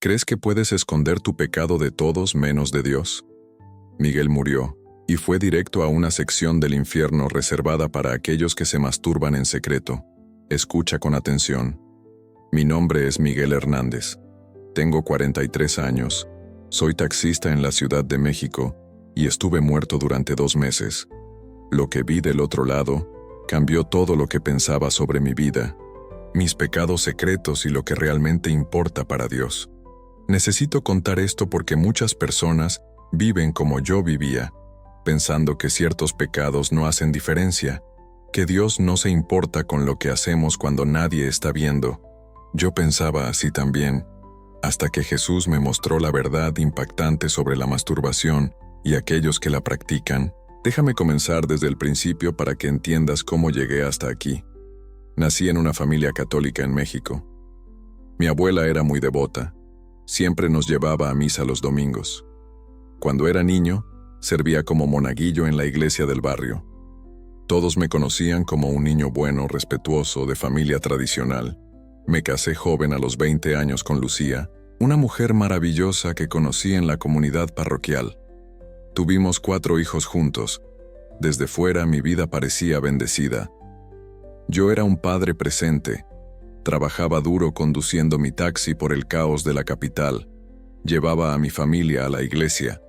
¿Crees que puedes esconder tu pecado de todos menos de Dios? Miguel murió y fue directo a una sección del infierno reservada para aquellos que se masturban en secreto. Escucha con atención. Mi nombre es Miguel Hernández. Tengo 43 años. Soy taxista en la Ciudad de México y estuve muerto durante 2 meses. Lo que vi del otro lado cambió todo lo que pensaba sobre mi vida, mis pecados secretos y lo que realmente importa para Dios. Necesito contar esto porque muchas personas viven como yo vivía, pensando que ciertos pecados no hacen diferencia, que Dios no se importa con lo que hacemos cuando nadie está viendo. Yo pensaba así también, hasta que Jesús me mostró la verdad impactante sobre la masturbación y aquellos que la practican. Déjame comenzar desde el principio para que entiendas cómo llegué hasta aquí. Nací en una familia católica en México. Mi abuela era muy devota. Siempre nos llevaba a misa los domingos. Cuando era niño, servía como monaguillo en la iglesia del barrio. Todos me conocían como un niño bueno, respetuoso, de familia tradicional. Me casé joven a los 20 años con Lucía, una mujer maravillosa que conocí en la comunidad parroquial. Tuvimos 4 hijos juntos. Desde fuera mi vida parecía bendecida. Yo era un padre presente. Trabajaba duro conduciendo mi taxi por el caos de la capital. Llevaba a mi familia a la iglesia.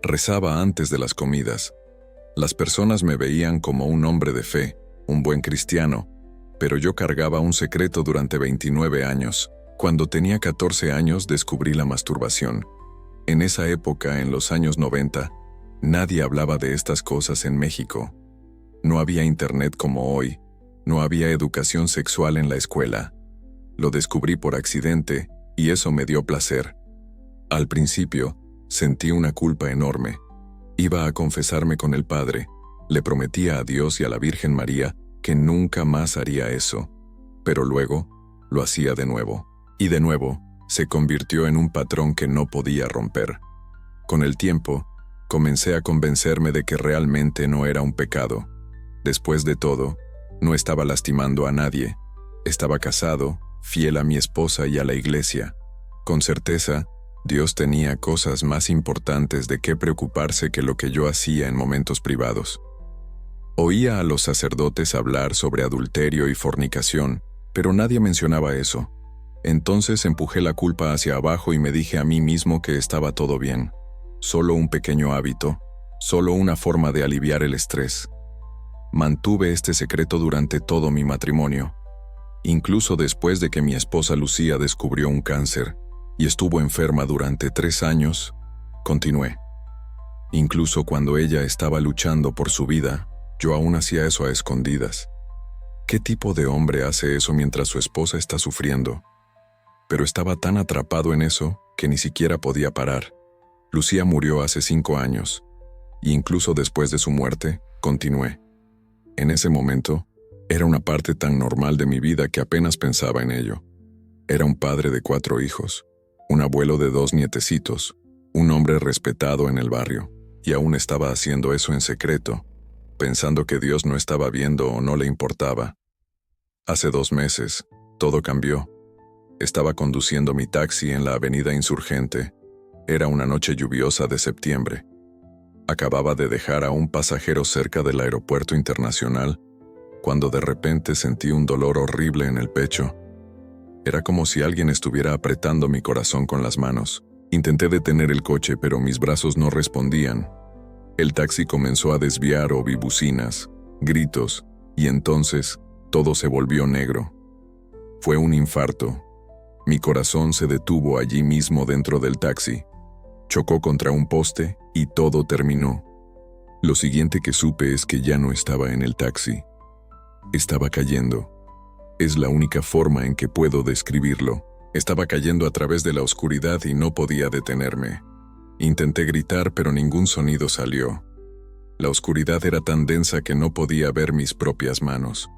Rezaba antes de las comidas. Las personas me veían como un hombre de fe, un buen cristiano, pero yo cargaba un secreto durante 29 años. Cuando tenía 14 años descubrí la masturbación. En esa época, en los años 90, nadie hablaba de estas cosas en México. No había internet como hoy. No había educación sexual en la escuela. Lo descubrí por accidente y eso me dio placer. Al principio, sentí una culpa enorme. Iba a confesarme con el padre. Le prometía a Dios y a la Virgen María que nunca más haría eso. Pero luego, lo hacía de nuevo. Y de nuevo, se convirtió en un patrón que no podía romper. Con el tiempo, comencé a convencerme de que realmente no era un pecado. Después de todo, no estaba lastimando a nadie. Estaba casado, fiel a mi esposa y a la iglesia. Con certeza, Dios tenía cosas más importantes de qué preocuparse que lo que yo hacía en momentos privados. Oía a los sacerdotes hablar sobre adulterio y fornicación, pero nadie mencionaba eso. Entonces empujé la culpa hacia abajo y me dije a mí mismo que estaba todo bien. Solo un pequeño hábito, solo una forma de aliviar el estrés. Mantuve este secreto durante todo mi matrimonio. Incluso después de que mi esposa Lucía descubrió un cáncer y estuvo enferma durante 3 años, continué. Incluso cuando ella estaba luchando por su vida, yo aún hacía eso a escondidas. ¿Qué tipo de hombre hace eso mientras su esposa está sufriendo? Pero estaba tan atrapado en eso que ni siquiera podía parar. Lucía murió hace 5 años, y incluso después de su muerte, continué. En ese momento, era una parte tan normal de mi vida que apenas pensaba en ello. Era un padre de 4 hijos, un abuelo de 2 nietecitos, un hombre respetado en el barrio, y aún estaba haciendo eso en secreto, pensando que Dios no estaba viendo o no le importaba. Hace 2 meses, todo cambió. Estaba conduciendo mi taxi en la avenida Insurgente. Era una noche lluviosa de septiembre. Acababa de dejar a un pasajero cerca del aeropuerto internacional, cuando de repente sentí un dolor horrible en el pecho. Era como si alguien estuviera apretando mi corazón con las manos. Intenté detener el coche, pero mis brazos no respondían. El taxi comenzó a desviar, oí bucinas, gritos, y entonces todo se volvió negro. Fue un infarto. Mi corazón se detuvo allí mismo dentro del taxi. Chocó contra un poste y todo terminó. Lo siguiente que supe es que ya no estaba en el taxi. Estaba cayendo. Es la única forma en que puedo describirlo. Estaba cayendo a través de la oscuridad y no podía detenerme. Intenté gritar, pero ningún sonido salió. La oscuridad era tan densa que no podía ver mis propias manos.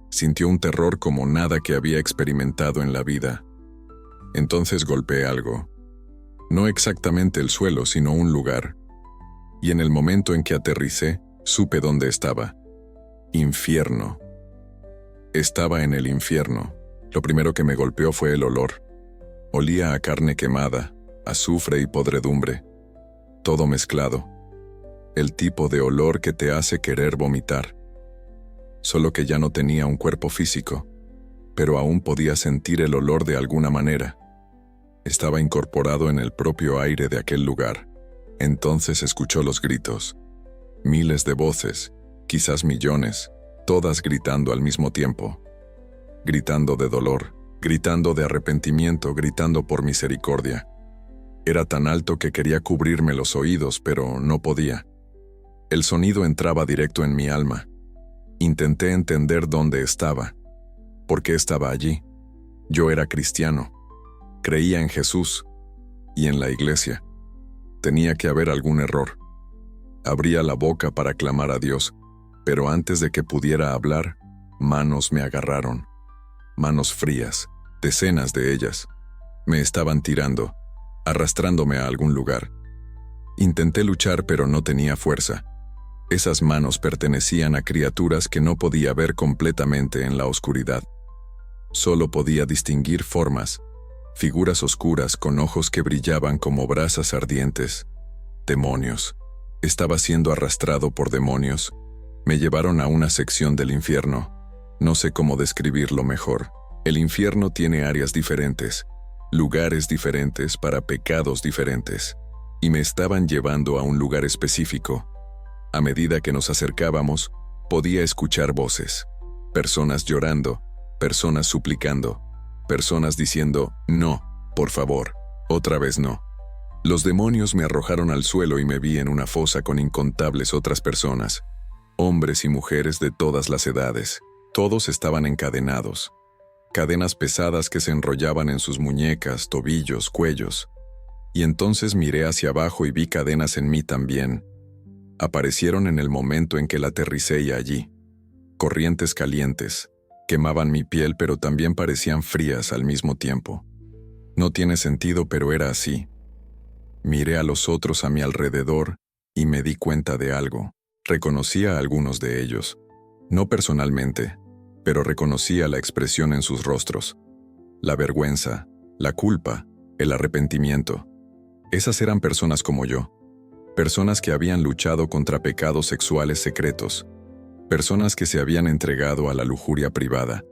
Sintió un terror como nada que había experimentado en la vida. Entonces golpeé algo. No exactamente el suelo, sino un lugar. Y en el momento en que aterricé, supe dónde estaba. Infierno. Estaba en el infierno. Lo primero que me golpeó fue el olor. Olía a carne quemada, azufre y podredumbre, todo mezclado. El tipo de olor que te hace querer vomitar. Solo que ya no tenía un cuerpo físico, pero aún podía sentir el olor de alguna manera. Estaba incorporado en el propio aire de aquel lugar. Entonces escuchó los gritos. Miles de voces, quizás millones, todas gritando al mismo tiempo. Gritando de dolor, gritando de arrepentimiento, gritando por misericordia. Era tan alto que quería cubrirme los oídos, pero no podía. El sonido entraba directo en mi alma. Intenté entender dónde estaba. ¿Por qué estaba allí? Yo era cristiano. Creía en Jesús y en la iglesia. Tenía que haber algún error. Abría la boca para clamar a Dios, pero antes de que pudiera hablar, manos me agarraron. Manos frías, decenas de ellas. Me estaban tirando, arrastrándome a algún lugar. Intenté luchar, pero no tenía fuerza. Esas manos pertenecían a criaturas que no podía ver completamente en la oscuridad. Solo podía distinguir formas, figuras oscuras con ojos que brillaban como brasas ardientes. Demonios. Estaba siendo arrastrado por demonios. Me llevaron a una sección del infierno. No sé cómo describirlo mejor. El infierno tiene áreas diferentes, lugares diferentes para pecados diferentes. Y me estaban llevando a un lugar específico. A medida que nos acercábamos, podía escuchar voces. Personas llorando, personas suplicando, personas diciendo, no, por favor, otra vez no. Los demonios me arrojaron al suelo y me vi en una fosa con incontables otras personas, hombres y mujeres de todas las edades. Todos estaban encadenados. Cadenas pesadas que se enrollaban en sus muñecas, tobillos, cuellos. Y entonces miré hacia abajo y vi cadenas en mí también. Aparecieron en el momento en que la aterricé allí. Corrientes calientes. Quemaban mi piel, pero también parecían frías al mismo tiempo. No tiene sentido, pero era así. Miré a los otros a mi alrededor y me di cuenta de algo. Reconocía a algunos de ellos. No personalmente, pero reconocía la expresión en sus rostros. La vergüenza, la culpa, el arrepentimiento. Esas eran personas como yo. Personas que habían luchado contra pecados sexuales secretos. Personas que se habían entregado a la lujuria privada.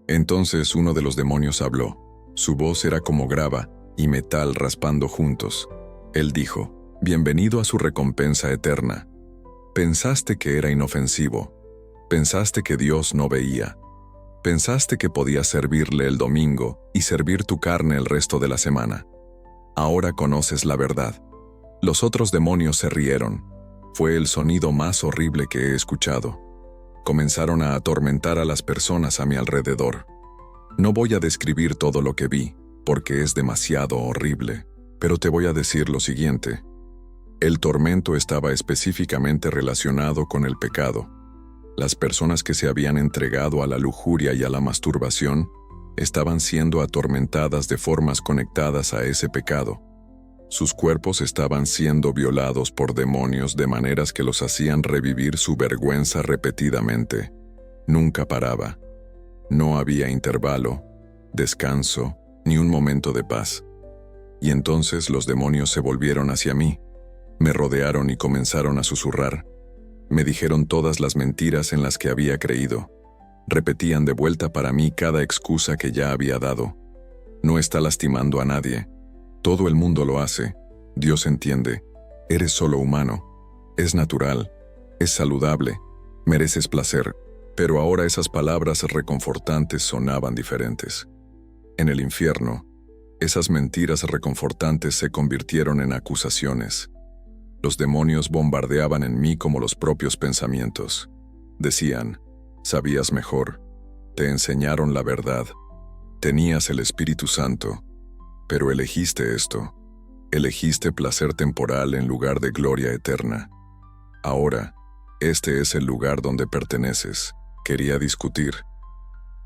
Entonces uno de los demonios habló. Su voz era como grava y metal raspando juntos. Él dijo, «Bienvenido a su recompensa eterna. Pensaste que era inofensivo. Pensaste que Dios no veía. Pensaste que podías servirle el domingo y servir tu carne el resto de la semana. Ahora conoces la verdad». Los otros demonios se rieron. Fue el sonido más horrible que he escuchado. Comenzaron a atormentar a las personas a mi alrededor. No voy a describir todo lo que vi, porque es demasiado horrible, pero te voy a decir lo siguiente. El tormento estaba específicamente relacionado con el pecado. Las personas que se habían entregado a la lujuria y a la masturbación estaban siendo atormentadas de formas conectadas a ese pecado. Sus cuerpos estaban siendo violados por demonios de maneras que los hacían revivir su vergüenza repetidamente. Nunca paraba. No había intervalo, descanso, ni un momento de paz. Y entonces los demonios se volvieron hacia mí. Me rodearon y comenzaron a susurrar. Me dijeron todas las mentiras en las que había creído. Repetían de vuelta para mí cada excusa que ya había dado. No está lastimando a nadie. Todo el mundo lo hace. Dios entiende. Eres solo humano. Es natural. Es saludable. Mereces placer. Pero ahora esas palabras reconfortantes sonaban diferentes. En el infierno, esas mentiras reconfortantes se convirtieron en acusaciones. Los demonios bombardeaban en mí como los propios pensamientos. Decían, sabías mejor. Te enseñaron la verdad. Tenías el Espíritu Santo. Pero elegiste esto. Elegiste placer temporal en lugar de gloria eterna. Ahora, este es el lugar donde perteneces. Quería discutir,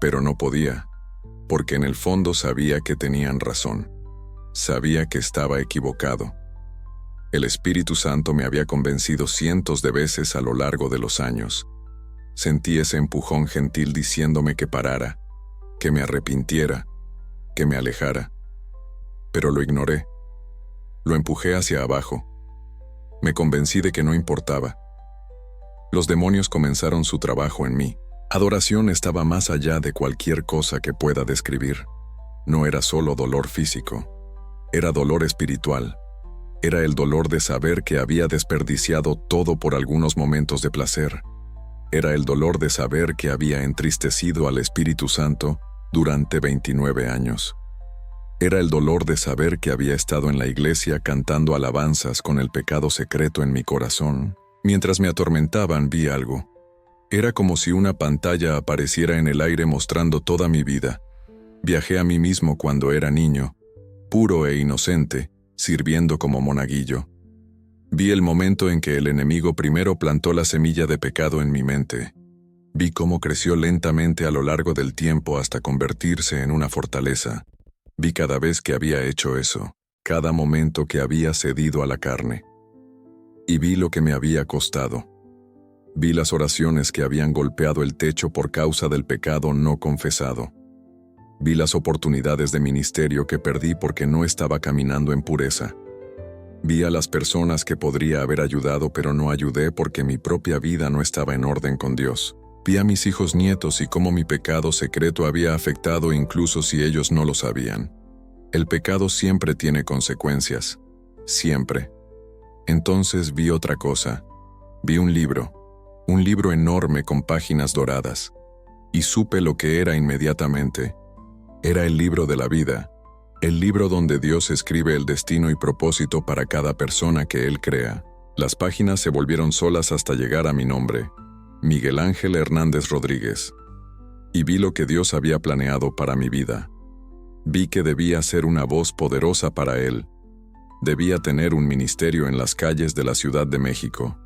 pero no podía, porque en el fondo sabía que tenían razón. Sabía que estaba equivocado. El Espíritu Santo me había convencido cientos de veces a lo largo de los años. Sentí ese empujón gentil diciéndome que parara, que me arrepintiera, que me alejara. pero lo ignoré. Lo empujé hacia abajo. Me convencí de que no importaba. Los demonios comenzaron su trabajo en mí. Adoración estaba más allá de cualquier cosa que pueda describir. No era solo dolor físico. Era dolor espiritual. Era el dolor de saber que había desperdiciado todo por algunos momentos de placer. Era el dolor de saber que había entristecido al Espíritu Santo durante 29 años. Era el dolor de saber que había estado en la iglesia cantando alabanzas con el pecado secreto en mi corazón. Mientras me atormentaban, vi algo. Era como si una pantalla apareciera en el aire mostrando toda mi vida. Viajé a mí mismo cuando era niño, puro e inocente, sirviendo como monaguillo. Vi el momento en que el enemigo primero plantó la semilla de pecado en mi mente. Vi cómo creció lentamente a lo largo del tiempo hasta convertirse en una fortaleza. Vi cada vez que había hecho eso, cada momento que había cedido a la carne. Y vi lo que me había costado. Vi las oraciones que habían golpeado el techo por causa del pecado no confesado. Vi las oportunidades de ministerio que perdí porque no estaba caminando en pureza. Vi a las personas que podría haber ayudado pero no ayudé porque mi propia vida no estaba en orden con Dios. Vi a mis hijos nietos y cómo mi pecado secreto había afectado incluso si ellos no lo sabían. El pecado siempre tiene consecuencias. Siempre. Entonces vi otra cosa. Vi un libro enorme con páginas doradas. Y supe lo que era inmediatamente. Era el libro de la vida. El libro donde Dios escribe el destino y propósito para cada persona que Él crea. Las páginas se volvieron solas hasta llegar a mi nombre, Miguel Ángel Hernández Rodríguez. Y vi lo que Dios había planeado para mi vida. Vi que debía ser una voz poderosa para Él. Debía tener un ministerio en las calles de la Ciudad de México.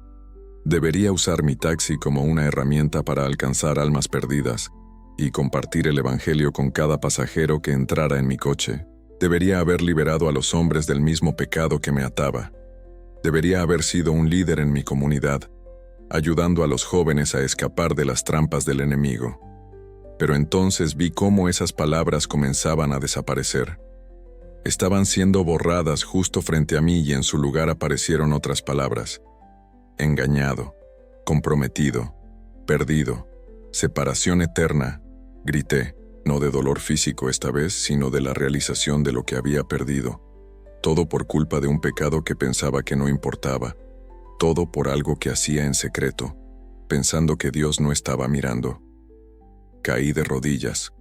Debería usar mi taxi como una herramienta para alcanzar almas perdidas y compartir el Evangelio con cada pasajero que entrara en mi coche. Debería haber liberado a los hombres del mismo pecado que me ataba. Debería haber sido un líder en mi comunidad, ayudando a los jóvenes a escapar de las trampas del enemigo. Pero entonces vi cómo esas palabras comenzaban a desaparecer. Estaban siendo borradas justo frente a mí y en su lugar aparecieron otras palabras. Engañado, comprometido, perdido, separación eterna, grité. No de dolor físico esta vez, sino de la realización de lo que había perdido. Todo por culpa de un pecado que pensaba que no importaba. Todo por algo que hacía en secreto, pensando que Dios no estaba mirando. Caí de rodillas.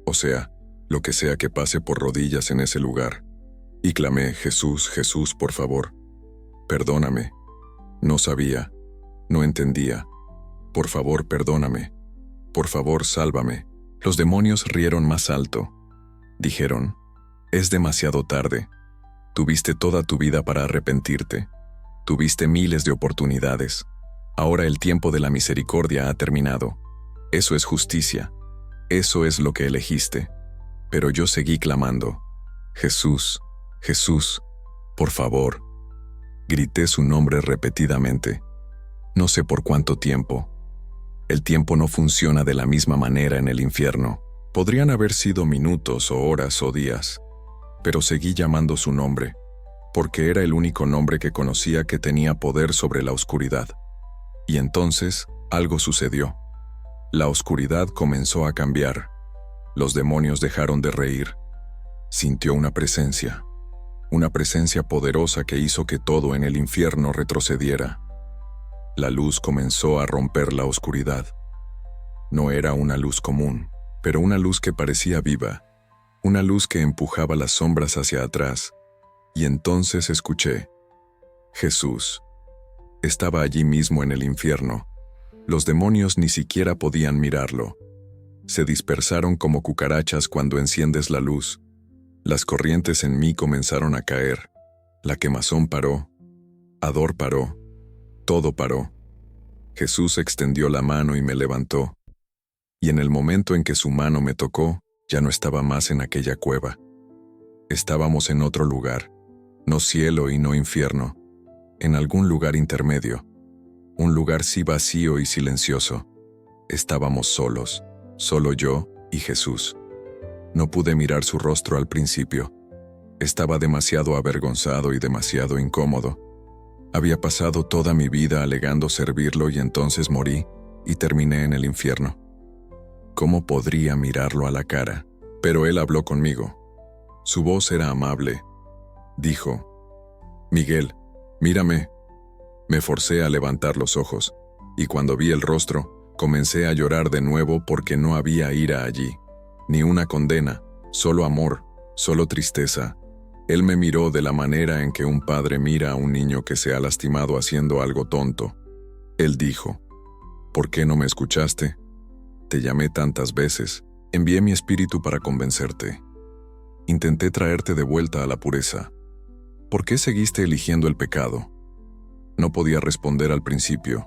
O sea, lo que sea que pase por rodillas en ese lugar. Y clamé, Jesús, Jesús, por favor. Perdóname. No sabía. No entendía. Por favor, perdóname. Por favor, sálvame. Los demonios rieron más alto. Dijeron, es demasiado tarde. Tuviste toda tu vida para arrepentirte. Tuviste miles de oportunidades. Ahora el tiempo de la misericordia ha terminado. Eso es justicia. Eso es lo que elegiste. Pero yo seguí clamando. Jesús, Jesús, por favor. Grité su nombre repetidamente. No sé por cuánto tiempo. El tiempo no funciona de la misma manera en el infierno. Podrían haber sido minutos o horas o días, pero seguí llamando su nombre, porque era el único nombre que conocía que tenía poder sobre la oscuridad. Y entonces, algo sucedió. La oscuridad comenzó a cambiar. Los demonios dejaron de reír. Sintió una presencia poderosa que hizo que todo en el infierno retrocediera. La luz comenzó a romper la oscuridad. No era una luz común, pero una luz que parecía viva, una luz que empujaba las sombras hacia atrás. Y entonces escuché. Jesús. Estaba allí mismo en el infierno. Los demonios ni siquiera podían mirarlo. Se dispersaron como cucarachas cuando enciendes la luz. Las corrientes en mí comenzaron a caer. La quemazón paró. Ador paró. Todo paró. Jesús extendió la mano y me levantó. Y en el momento en que su mano me tocó, ya no estaba más en aquella cueva. Estábamos en otro lugar, no cielo y no infierno, en algún lugar intermedio, un lugar sí vacío y silencioso. Estábamos solos, solo yo y Jesús. No pude mirar su rostro al principio. Estaba demasiado avergonzado y demasiado incómodo. Había pasado toda mi vida alegando servirlo y entonces morí y terminé en el infierno. ¿Cómo podría mirarlo a la cara? Pero él habló conmigo. Su voz era amable. Dijo: Miguel, mírame. Me forcé a levantar los ojos, y cuando vi el rostro, comencé a llorar de nuevo porque no había ira allí, ni una condena, solo amor, solo tristeza. Él me miró de la manera en que un padre mira a un niño que se ha lastimado haciendo algo tonto. Él dijo: ¿Por qué no me escuchaste? Te llamé tantas veces, envié mi espíritu para convencerte. Intenté traerte de vuelta a la pureza. ¿Por qué seguiste eligiendo el pecado? No podía responder al principio.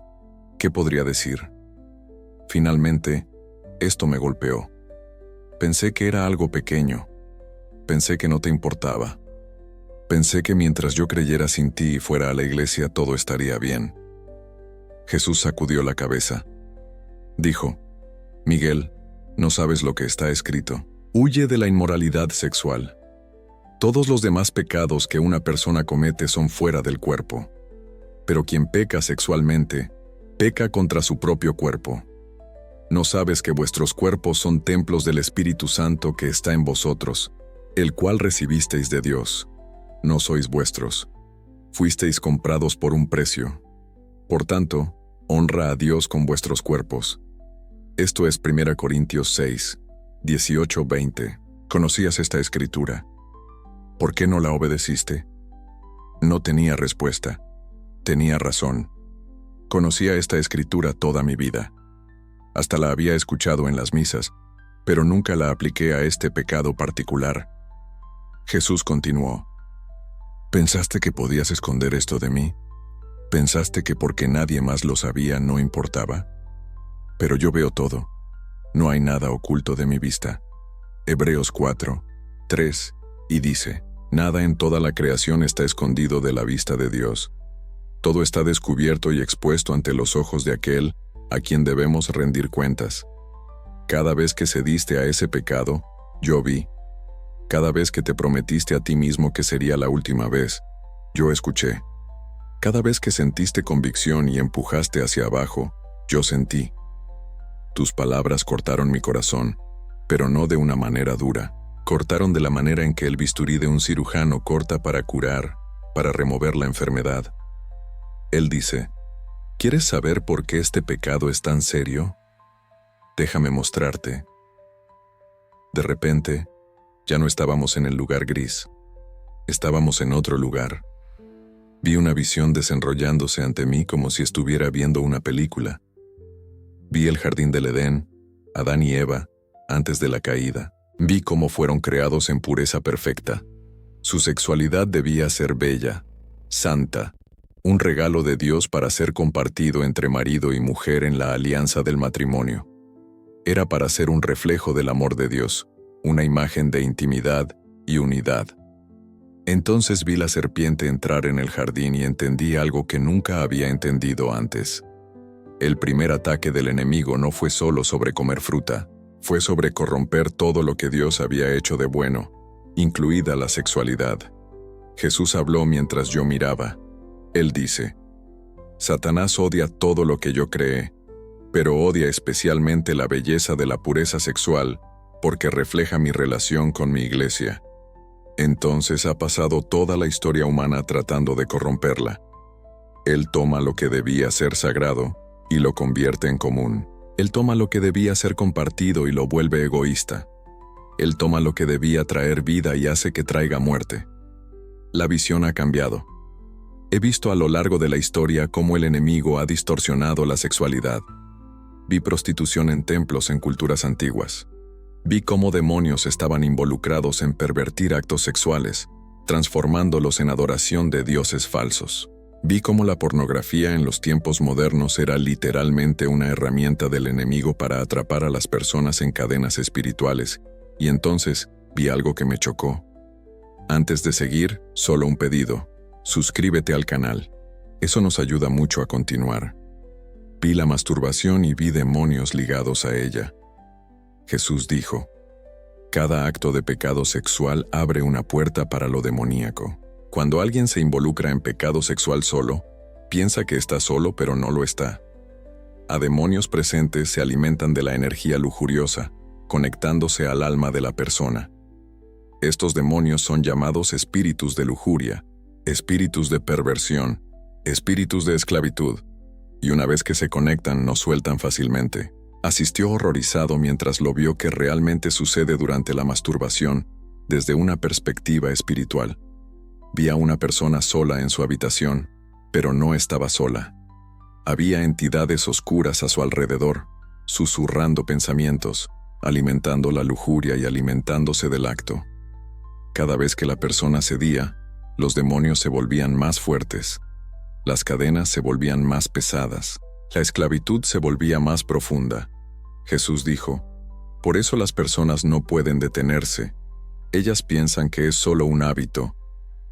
¿Qué podría decir? Finalmente, esto me golpeó. Pensé que era algo pequeño. Pensé que no te importaba. Pensé que mientras yo creyera sin ti y fuera a la iglesia todo estaría bien. Jesús sacudió la cabeza. Dijo: Miguel, no sabes lo que está escrito. Huye de la inmoralidad sexual. Todos los demás pecados que una persona comete son fuera del cuerpo. Pero quien peca sexualmente, peca contra su propio cuerpo. ¿No sabes que vuestros cuerpos son templos del Espíritu Santo que está en vosotros, el cual recibisteis de Dios? No sois vuestros. Fuisteis comprados por un precio. Por tanto, honra a Dios con vuestros cuerpos. Esto es 1 Corintios 6, 18-20. ¿Conocías esta escritura? ¿Por qué no la obedeciste? No tenía respuesta. Tenía razón. Conocía esta escritura toda mi vida. Hasta la había escuchado en las misas, pero nunca la apliqué a este pecado particular. Jesús continuó: ¿Pensaste que podías esconder esto de mí? ¿Pensaste que porque nadie más lo sabía no importaba? Pero yo veo todo. No hay nada oculto de mi vista. Hebreos 4, 3, y dice: Nada en toda la creación está escondido de la vista de Dios. Todo está descubierto y expuesto ante los ojos de aquel a quien debemos rendir cuentas. Cada vez que cediste a ese pecado, yo vi. Cada vez que te prometiste a ti mismo que sería la última vez, yo escuché. Cada vez que sentiste convicción y empujaste hacia abajo, yo sentí. Tus palabras cortaron mi corazón, pero no de una manera dura. Cortaron de la manera en que el bisturí de un cirujano corta para curar, para remover la enfermedad. Él dice: ¿Quieres saber por qué este pecado es tan serio? Déjame mostrarte. De repente, ya no estábamos en el lugar gris. Estábamos en otro lugar. Vi una visión desenrollándose ante mí como si estuviera viendo una película. Vi el jardín del Edén, Adán y Eva, antes de la caída. Vi cómo fueron creados en pureza perfecta. Su sexualidad debía ser bella, santa, un regalo de Dios para ser compartido entre marido y mujer en la alianza del matrimonio. Era para ser un reflejo del amor de Dios, una imagen de intimidad y unidad. Entonces vi la serpiente entrar en el jardín y entendí algo que nunca había entendido antes. El primer ataque del enemigo no fue solo sobre comer fruta, fue sobre corromper todo lo que Dios había hecho de bueno, incluida la sexualidad. Jesús habló mientras yo miraba. Él dice: Satanás odia todo lo que yo creé, pero odia especialmente la belleza de la pureza sexual, porque refleja mi relación con mi iglesia. Entonces ha pasado toda la historia humana tratando de corromperla. Él toma lo que debía ser sagrado y lo convierte en común. Él toma lo que debía ser compartido y lo vuelve egoísta. Él toma lo que debía traer vida y hace que traiga muerte. La visión ha cambiado. He visto a lo largo de la historia cómo el enemigo ha distorsionado la sexualidad. Vi prostitución en templos en culturas antiguas. Vi cómo demonios estaban involucrados en pervertir actos sexuales, transformándolos en adoración de dioses falsos. Vi cómo la pornografía en los tiempos modernos era literalmente una herramienta del enemigo para atrapar a las personas en cadenas espirituales, y entonces vi algo que me chocó. Antes de seguir, solo un pedido: suscríbete al canal. Eso nos ayuda mucho a continuar. Vi la masturbación y vi demonios ligados a ella. Jesús dijo: Cada acto de pecado sexual abre una puerta para lo demoníaco. Cuando alguien se involucra en pecado sexual solo, piensa que está solo, pero no lo está. A demonios presentes se alimentan de la energía lujuriosa, conectándose al alma de la persona. Estos demonios son llamados espíritus de lujuria, espíritus de perversión, espíritus de esclavitud, y una vez que se conectan no sueltan fácilmente. Asistió horrorizado mientras lo vio que realmente sucede durante la masturbación desde una perspectiva espiritual. Vi a una persona sola en su habitación, pero no estaba sola. Había entidades oscuras a su alrededor, susurrando pensamientos, alimentando la lujuria y alimentándose del acto. Cada vez que la persona cedía, los demonios se volvían más fuertes. Las cadenas se volvían más pesadas. La esclavitud se volvía más profunda. Jesús dijo, por eso las personas no pueden detenerse. Ellas piensan que es solo un hábito.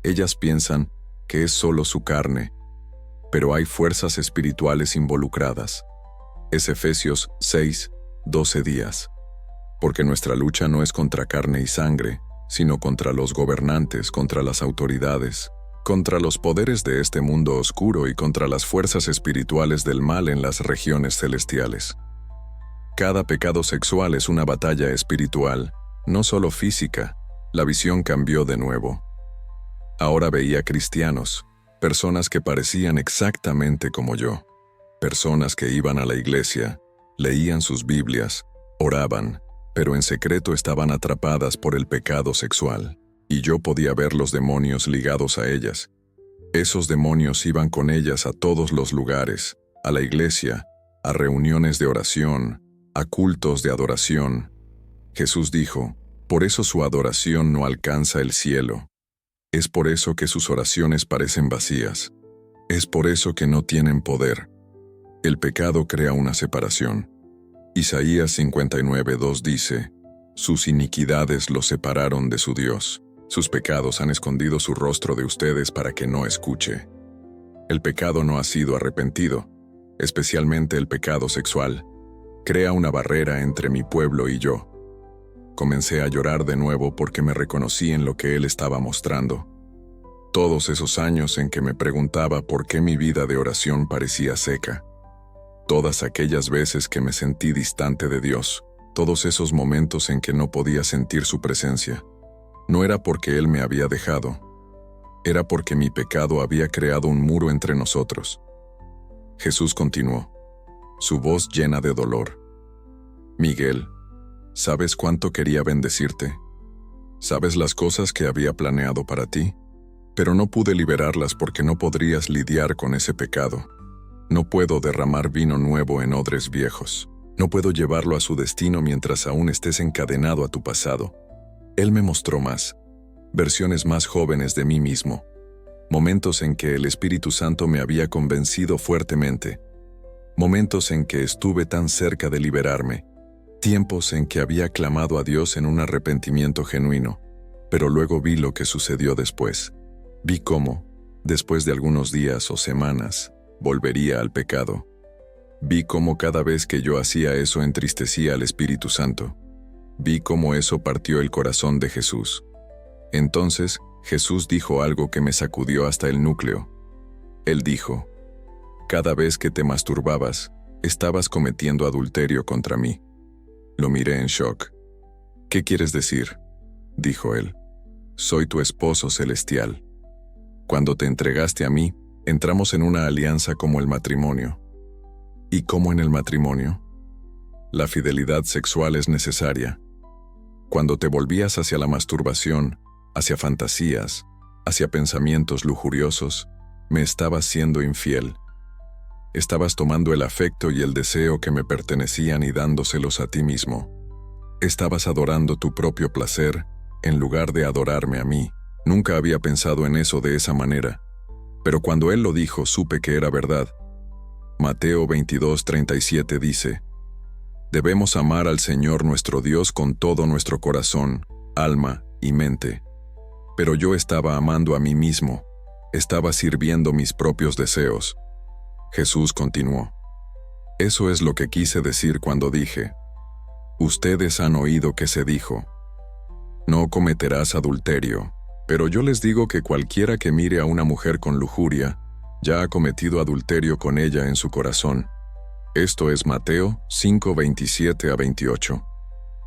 Ellas piensan que es solo su carne. Pero hay fuerzas espirituales involucradas. Es Efesios 6, 12 días. Porque nuestra lucha no es contra carne y sangre, sino contra los gobernantes, contra las autoridades, contra los poderes de este mundo oscuro y contra las fuerzas espirituales del mal en las regiones celestiales. Cada pecado sexual es una batalla espiritual, no solo física. La visión cambió de nuevo. Ahora veía cristianos, personas que parecían exactamente como yo, personas que iban a la iglesia, leían sus Biblias, oraban, pero en secreto estaban atrapadas por el pecado sexual, y yo podía ver los demonios ligados a ellas. Esos demonios iban con ellas a todos los lugares, a la iglesia, a reuniones de oración, a cultos de adoración. Jesús dijo, por eso su adoración no alcanza el cielo. Es por eso que sus oraciones parecen vacías. Es por eso que no tienen poder. El pecado crea una separación. Isaías 59:2 dice, sus iniquidades los separaron de su Dios. Sus pecados han escondido su rostro de ustedes para que no escuche. El pecado no ha sido arrepentido, especialmente el pecado sexual. Crea una barrera entre mi pueblo y yo. Comencé a llorar de nuevo porque me reconocí en lo que él estaba mostrando. Todos esos años en que me preguntaba por qué mi vida de oración parecía seca. Todas aquellas veces que me sentí distante de Dios. Todos esos momentos en que no podía sentir su presencia. No era porque Él me había dejado. Era porque mi pecado había creado un muro entre nosotros. Jesús continuó, su voz llena de dolor. Miguel, ¿sabes cuánto quería bendecirte? ¿Sabes las cosas que había planeado para ti? Pero no pude liberarlas porque no podrías lidiar con ese pecado. No puedo derramar vino nuevo en odres viejos. No puedo llevarlo a su destino mientras aún estés encadenado a tu pasado. Él me mostró más, versiones más jóvenes de mí mismo, momentos en que el Espíritu Santo me había convencido fuertemente, momentos en que estuve tan cerca de liberarme, tiempos en que había clamado a Dios en un arrepentimiento genuino, pero luego vi lo que sucedió después. Vi cómo, después de algunos días o semanas, volvería al pecado. Vi cómo cada vez que yo hacía eso entristecía al Espíritu Santo. Vi cómo eso partió el corazón de Jesús. Entonces, Jesús dijo algo que me sacudió hasta el núcleo. Él dijo, cada vez que te masturbabas, estabas cometiendo adulterio contra mí. Lo miré en shock. ¿Qué quieres decir?, dijo él. Soy tu esposo celestial. Cuando te entregaste a mí, entramos en una alianza como el matrimonio. ¿Y cómo en el matrimonio? La fidelidad sexual es necesaria. Cuando te volvías hacia la masturbación, hacia fantasías, hacia pensamientos lujuriosos, me estabas siendo infiel. Estabas tomando el afecto y el deseo que me pertenecían y dándoselos a ti mismo. Estabas adorando tu propio placer, en lugar de adorarme a mí. Nunca había pensado en eso de esa manera, pero cuando él lo dijo supe que era verdad. Mateo 22:37 dice, debemos amar al Señor nuestro Dios con todo nuestro corazón, alma y mente. Pero yo estaba amando a mí mismo, estaba sirviendo mis propios deseos. Jesús continuó, eso es lo que quise decir cuando dije, ustedes han oído que se dijo, No cometerás adulterio. Pero yo les digo que cualquiera que mire a una mujer con lujuria, ya ha cometido adulterio con ella en su corazón. Esto es Mateo 5:27-28.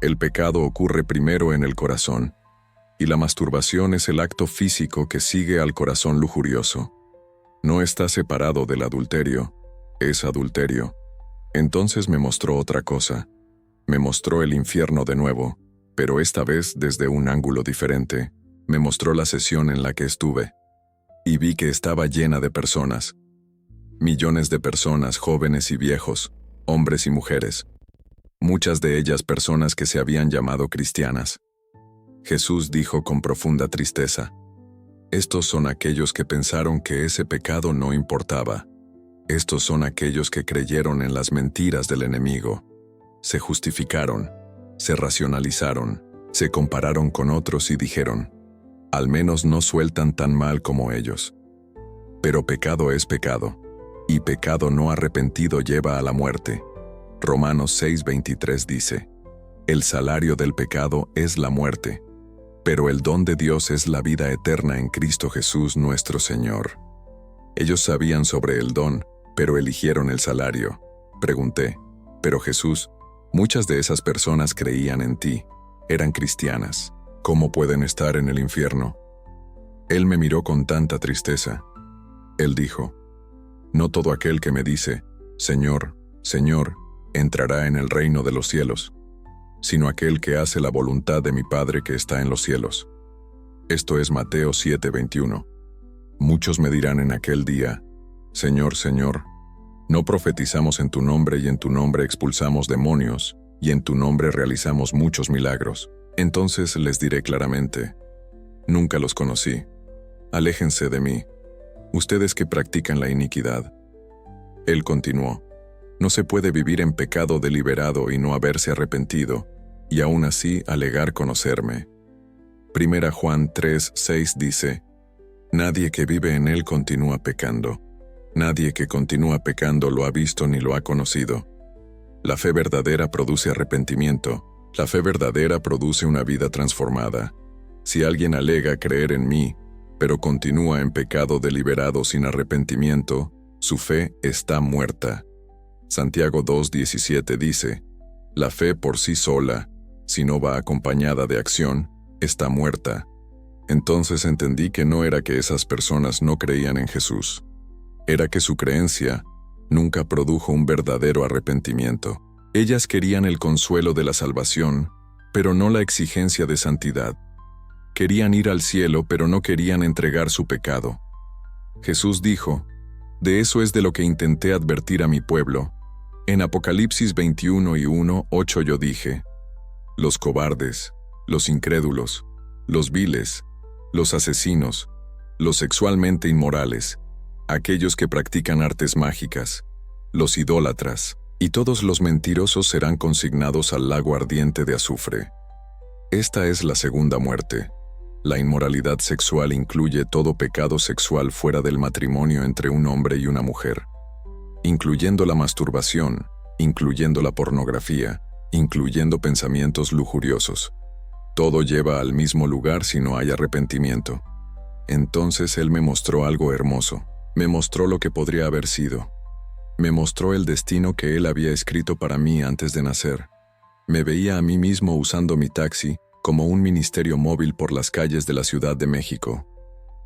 El pecado ocurre primero en el corazón, y la masturbación es el acto físico que sigue al corazón lujurioso. No está separado del adulterio, es adulterio. Entonces me mostró otra cosa. Me mostró el infierno de nuevo, pero esta vez desde un ángulo diferente. Me mostró la sesión en la que estuve, y vi que estaba llena de personas. Millones de personas, jóvenes y viejos, hombres y mujeres. Muchas de ellas personas que se habían llamado cristianas. Jesús dijo con profunda tristeza: estos son aquellos que pensaron que ese pecado no importaba. Estos son aquellos que creyeron en las mentiras del enemigo. Se justificaron, se racionalizaron, se compararon con otros y dijeron: al menos no sueltan tan mal como ellos. Pero pecado es pecado, y pecado no arrepentido lleva a la muerte. Romanos 6:23 dice: el salario del pecado es la muerte, pero el don de Dios es la vida eterna en Cristo Jesús nuestro Señor. Ellos sabían sobre el don, pero eligieron el salario. Pregunté: pero Jesús, muchas de esas personas creían en ti, eran cristianas. ¿Cómo pueden estar en el infierno? Él me miró con tanta tristeza. Él dijo: no todo aquel que me dice, Señor, Señor, entrará en el reino de los cielos, sino aquel que hace la voluntad de mi Padre que está en los cielos. Esto es Mateo 7:21. Muchos me dirán en aquel día: Señor, Señor, ¿no profetizamos en tu nombre y en tu nombre expulsamos demonios y en tu nombre realizamos muchos milagros? Entonces les diré claramente: nunca los conocí. Aléjense de mí, ustedes que practican la iniquidad. Él continuó: no se puede vivir en pecado deliberado y no haberse arrepentido, y aún así alegar conocerme. 1 Juan 3:6 dice: nadie que vive en él continúa pecando. Nadie que continúa pecando lo ha visto ni lo ha conocido. La fe verdadera produce arrepentimiento. La fe verdadera produce una vida transformada. Si alguien alega creer en mí, pero continúa en pecado deliberado sin arrepentimiento, su fe está muerta. Santiago 2:17 dice: la fe por sí sola, si no va acompañada de acción, está muerta. Entonces entendí que no era que esas personas no creían en Jesús. Era que su creencia nunca produjo un verdadero arrepentimiento. Ellas querían el consuelo de la salvación, pero no la exigencia de santidad. Querían ir al cielo, pero no querían entregar su pecado. Jesús dijo: de eso es de lo que intenté advertir a mi pueblo. En Apocalipsis 21:1-8 yo dije: los cobardes, los incrédulos, los viles, los asesinos, los sexualmente inmorales, aquellos que practican artes mágicas, los idólatras, y todos los mentirosos serán consignados al lago ardiente de azufre. Esta es la segunda muerte. La inmoralidad sexual incluye todo pecado sexual fuera del matrimonio entre un hombre y una mujer, incluyendo la masturbación, incluyendo la pornografía, incluyendo pensamientos lujuriosos. Todo lleva al mismo lugar si no hay arrepentimiento. Entonces Él me mostró algo hermoso. Me mostró lo que podría haber sido. Me mostró el destino que Él había escrito para mí antes de nacer. Me veía a mí mismo usando mi taxi como un ministerio móvil por las calles de la Ciudad de México.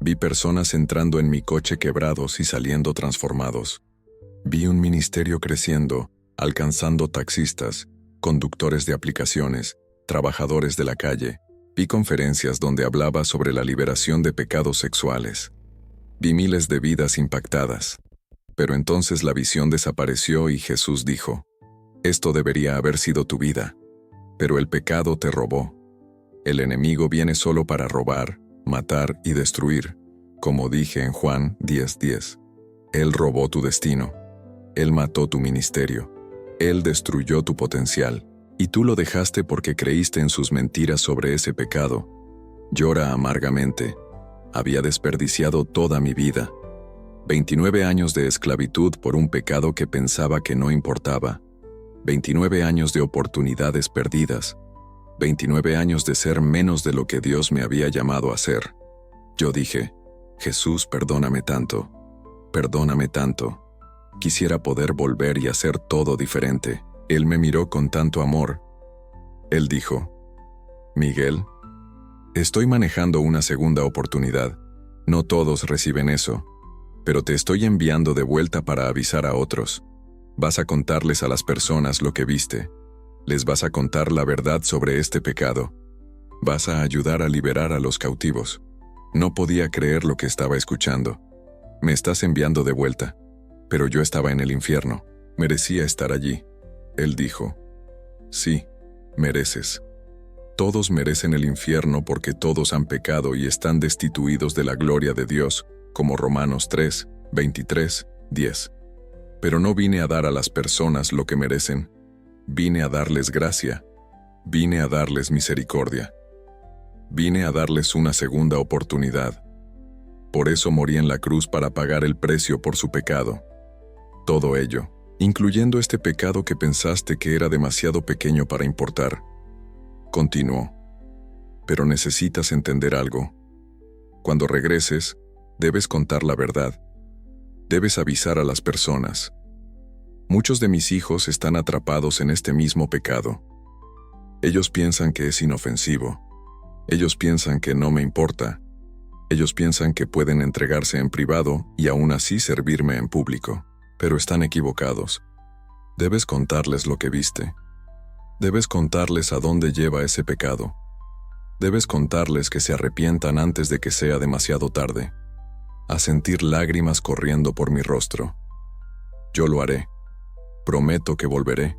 Vi personas entrando en mi coche quebrados y saliendo transformados. Vi un ministerio creciendo, alcanzando taxistas, conductores de aplicaciones, trabajadores de la calle. Vi conferencias donde hablaba sobre la liberación de pecados sexuales. Vi miles de vidas impactadas. Pero entonces la visión desapareció y Jesús dijo: esto debería haber sido tu vida. Pero el pecado te robó. El enemigo viene solo para robar, matar y destruir, como dije en Juan 10:10. Él robó tu destino. Él mató tu ministerio. Él destruyó tu potencial. Y tú lo dejaste porque creíste en sus mentiras sobre ese pecado. Llora amargamente. Había desperdiciado toda mi vida. 29 años de esclavitud por un pecado que pensaba que no importaba. 29 años de oportunidades perdidas. 29 años de ser menos de lo que Dios me había llamado a ser. Yo dije, Jesús, perdóname tanto. Perdóname tanto. Quisiera poder volver y hacer todo diferente. Él me miró con tanto amor. Él dijo, Miguel, estoy manejando una segunda oportunidad. No todos reciben eso, pero te estoy enviando de vuelta para avisar a otros. Vas a contarles a las personas lo que viste. Les vas a contar la verdad sobre este pecado. Vas a ayudar a liberar a los cautivos. No podía creer lo que estaba escuchando. Me estás enviando de vuelta. Pero yo estaba en el infierno. Merecía estar allí. Él dijo, sí, mereces. Todos merecen el infierno porque todos han pecado y están destituidos de la gloria de Dios, como Romanos 3, 23, 10. Pero no vine a dar a las personas lo que merecen. Vine a darles gracia. Vine a darles misericordia. Vine a darles una segunda oportunidad. Por eso morí en la cruz para pagar el precio por su pecado. Todo ello, incluyendo este pecado que pensaste que era demasiado pequeño para importar. Continuó. Pero necesitas entender algo. Cuando regreses, debes contar la verdad. Debes avisar a las personas. Muchos de mis hijos están atrapados en este mismo pecado. Ellos piensan que es inofensivo. Ellos piensan que no me importa. Ellos piensan que pueden entregarse en privado y aún así servirme en público. Pero están equivocados. Debes contarles lo que viste. Debes contarles a dónde lleva ese pecado. Debes contarles que se arrepientan antes de que sea demasiado tarde. A sentir lágrimas corriendo por mi rostro. Yo lo haré. Prometo que volveré.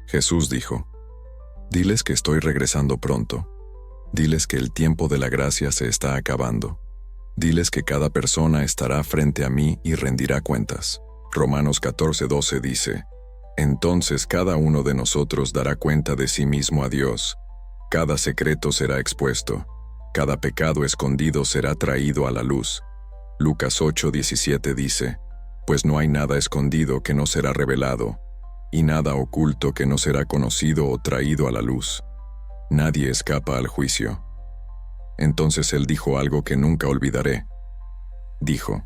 Jesús dijo, diles que estoy regresando pronto. Diles que el tiempo de la gracia se está acabando. Diles que cada persona estará frente a mí y rendirá cuentas. Romanos 14:12 dice, entonces cada uno de nosotros dará cuenta de sí mismo a Dios. Cada secreto será expuesto. Cada pecado escondido será traído a la luz. Lucas 8:17 dice, pues no hay nada escondido que no será revelado, y nada oculto que no será conocido o traído a la luz. Nadie escapa al juicio. Entonces él dijo algo que nunca olvidaré. Dijo,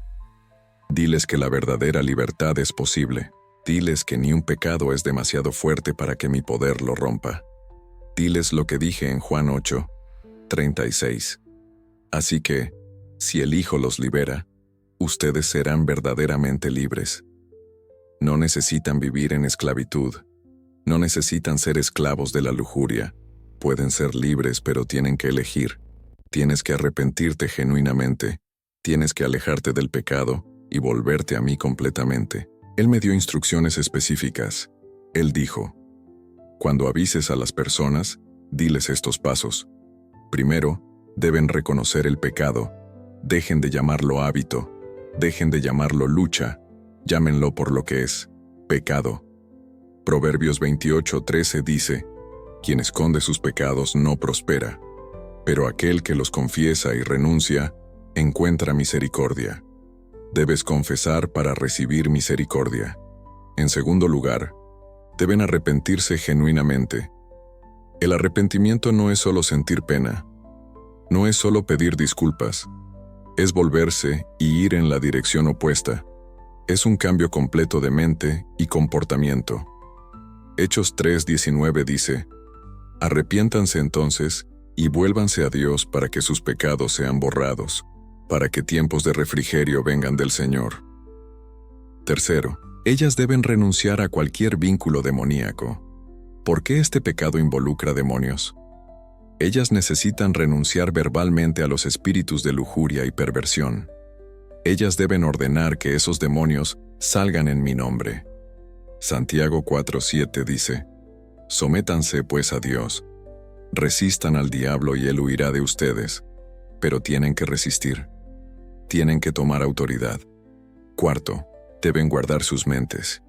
diles que la verdadera libertad es posible. Diles que ni un pecado es demasiado fuerte para que mi poder lo rompa. Diles lo que dije en Juan 8:36. Así que, si el Hijo los libera, ustedes serán verdaderamente libres. No necesitan vivir en esclavitud. No necesitan ser esclavos de la lujuria. Pueden ser libres, pero tienen que elegir. Tienes que arrepentirte genuinamente. Tienes que alejarte del pecado y volverte a mí completamente. Él me dio instrucciones específicas. Él dijo, cuando avises a las personas, diles estos pasos. Primero, deben reconocer el pecado. Dejen de llamarlo hábito. Dejen de llamarlo lucha. Llámenlo por lo que es, pecado. Proverbios 28:13 dice, quien esconde sus pecados no prospera, pero aquel que los confiesa y renuncia, encuentra misericordia. Debes confesar para recibir misericordia. En segundo lugar, deben arrepentirse genuinamente. El arrepentimiento no es solo sentir pena. No es solo pedir disculpas. Es volverse y ir en la dirección opuesta. Es un cambio completo de mente y comportamiento. Hechos 3:19 dice, arrepiéntanse entonces y vuélvanse a Dios para que sus pecados sean borrados, para que tiempos de refrigerio vengan del Señor. Tercero, ellas deben renunciar a cualquier vínculo demoníaco. ¿Por qué este pecado involucra demonios? Ellas necesitan renunciar verbalmente a los espíritus de lujuria y perversión. Ellas deben ordenar que esos demonios salgan en mi nombre. Santiago 4:7 dice, sométanse pues a Dios. Resistan al diablo y él huirá de ustedes, pero tienen que resistir. Tienen que tomar autoridad. Cuarto, deben guardar sus mentes.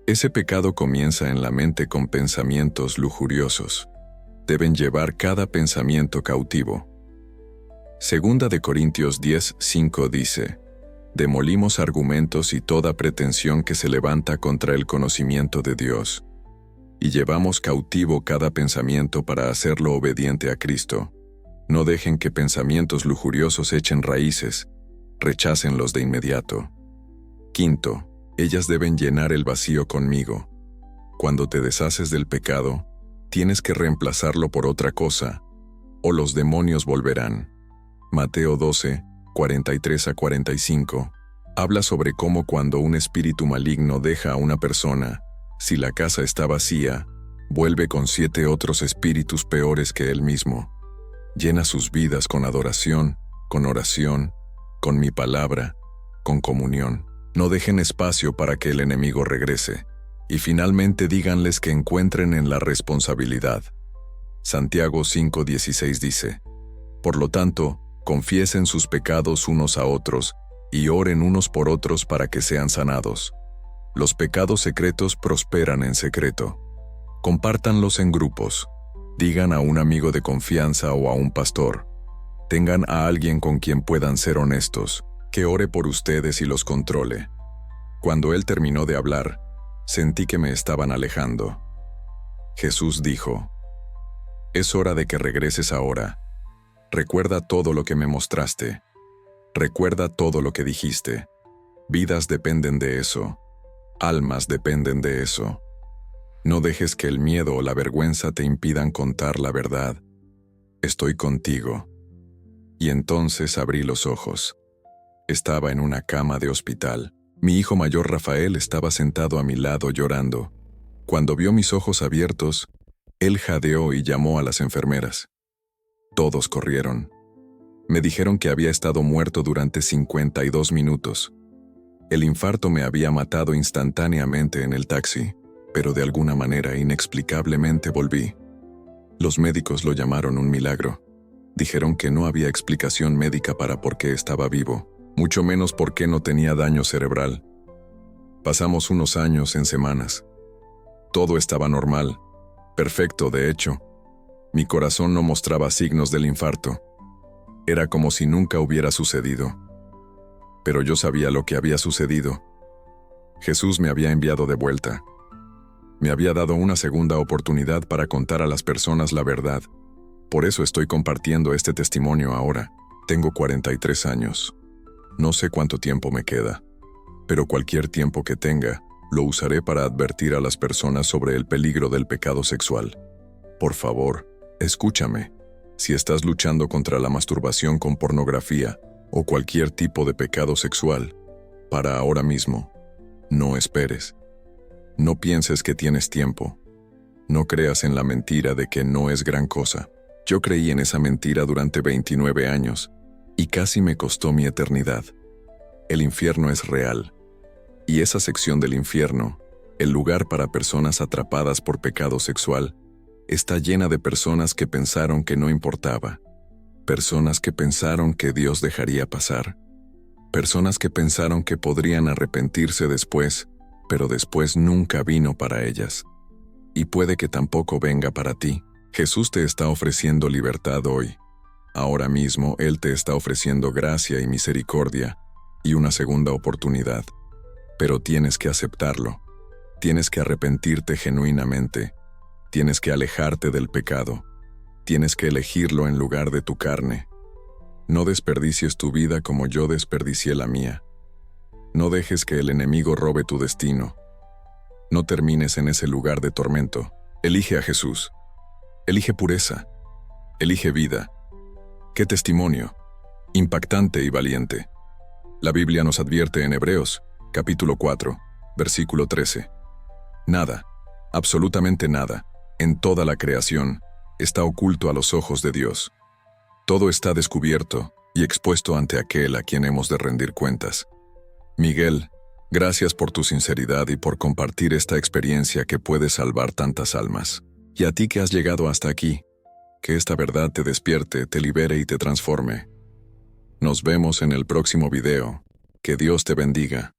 Ese pecado comienza en la mente con pensamientos lujuriosos. Deben llevar cada pensamiento cautivo. Segunda de Corintios 10:5 dice, demolimos argumentos y toda pretensión que se levanta contra el conocimiento de Dios. y llevamos cautivo cada pensamiento para hacerlo obediente a Cristo. No dejen que pensamientos lujuriosos echen raíces, rechácenlos de inmediato. Quinto, ellas deben llenar el vacío conmigo. Cuando te deshaces del pecado, tienes que reemplazarlo por otra cosa, o los demonios volverán. Mateo 12, 43-45, habla sobre cómo cuando un espíritu maligno deja a una persona, si la casa está vacía, vuelve con 7 otros espíritus peores que él mismo. Llena sus vidas con adoración, con oración, con mi palabra, con comunión. No dejen espacio para que el enemigo regrese. Y finalmente díganles que encuentren en la responsabilidad. Santiago 5:16 dice: Por lo tanto, confiesen sus pecados unos a otros y oren unos por otros para que sean sanados. Los pecados secretos prosperan en secreto. Compártanlos en grupos. Digan a un amigo de confianza o a un pastor. Tengan a alguien con quien puedan ser honestos, que ore por ustedes y los controle. Cuando él terminó de hablar, sentí que me estaban alejando. Jesús dijo: Es hora de que regreses ahora. Recuerda todo lo que me mostraste. Recuerda todo lo que dijiste. Vidas dependen de eso. Almas dependen de eso. No dejes que el miedo o la vergüenza te impidan contar la verdad. Estoy contigo. Y entonces abrí los ojos. Estaba en una cama de hospital. Mi hijo mayor Rafael estaba sentado a mi lado llorando. Cuando vio mis ojos abiertos, él jadeó y llamó a las enfermeras. Todos corrieron. Me dijeron que había estado muerto durante 52 minutos. El infarto me había matado instantáneamente en el taxi, pero de alguna manera inexplicablemente volví. Los médicos lo llamaron un milagro. Dijeron que no había explicación médica para por qué estaba vivo, mucho menos por qué no tenía daño cerebral. Pasamos unos años en semanas. Todo estaba normal, perfecto de hecho. Mi corazón no mostraba signos del infarto. Era como si nunca hubiera sucedido. Pero yo sabía lo que había sucedido. Jesús me había enviado de vuelta. Me había dado una segunda oportunidad para contar a las personas la verdad. Por eso estoy compartiendo este testimonio ahora. Tengo 43 años. No sé cuánto tiempo me queda, pero cualquier tiempo que tenga, lo usaré para advertir a las personas sobre el peligro del pecado sexual. Por favor, escúchame. Si estás luchando contra la masturbación con pornografía o cualquier tipo de pecado sexual, para ahora mismo. No esperes. No pienses que tienes tiempo. No creas en la mentira de que no es gran cosa. Yo creí en esa mentira durante 29 años, y casi me costó mi eternidad. El infierno es real. Y esa sección del infierno, el lugar para personas atrapadas por pecado sexual, está llena de personas que pensaron que no importaba. Personas que pensaron que Dios dejaría pasar. Personas que pensaron que podrían arrepentirse después, pero después nunca vino para ellas. Y puede que tampoco venga para ti. Jesús te está ofreciendo libertad hoy. Ahora mismo Él te está ofreciendo gracia y misericordia y una segunda oportunidad. Pero tienes que aceptarlo. Tienes que arrepentirte genuinamente. Tienes que alejarte del pecado. Tienes que elegirlo en lugar de tu carne. No desperdicies tu vida como yo desperdicié la mía. No dejes que el enemigo robe tu destino. No termines en ese lugar de tormento. Elige a Jesús. Elige pureza. Elige vida. ¡Qué testimonio! Impactante y valiente. La Biblia nos advierte en Hebreos, capítulo 4, versículo 13. Nada, absolutamente nada, en toda la creación, está oculto a los ojos de Dios. Todo está descubierto y expuesto ante aquel a quien hemos de rendir cuentas. Miguel, gracias por tu sinceridad y por compartir esta experiencia que puede salvar tantas almas. Y a ti que has llegado hasta aquí, que esta verdad te despierte, te libere y te transforme. Nos vemos en el próximo video. Que Dios te bendiga.